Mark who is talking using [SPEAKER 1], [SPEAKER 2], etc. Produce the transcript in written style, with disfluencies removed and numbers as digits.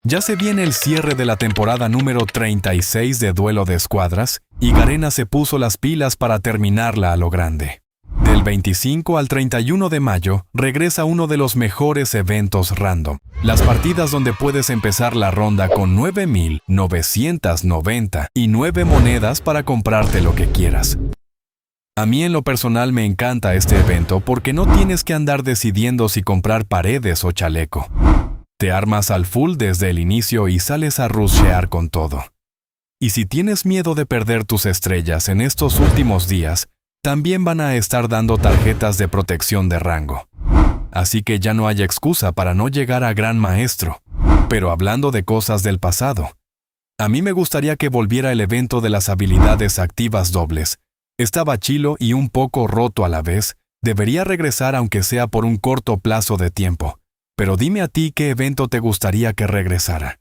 [SPEAKER 1] Ya se viene el cierre de la temporada número 36 de Duelo de Escuadras y Garena se puso las pilas para terminarla a lo grande. Del 25 al 31 de mayo regresa uno de los mejores eventos random, las partidas donde puedes empezar la ronda con 9,999 monedas para comprarte lo que quieras. A mí en lo personal me encanta este evento porque no tienes que andar decidiendo si comprar paredes o chaleco. Te armas al full desde el inicio y sales a rushear con todo. Y si tienes miedo de perder tus estrellas en estos últimos días, también van a estar dando tarjetas de protección de rango. Así que ya no hay excusa para no llegar a Gran Maestro. Pero hablando de cosas del pasado, a mí me gustaría que volviera el evento de las habilidades activas dobles. Estaba chilo y un poco roto a la vez. Debería regresar aunque sea por un corto plazo de tiempo. Pero dime a ti qué evento te gustaría que regresara.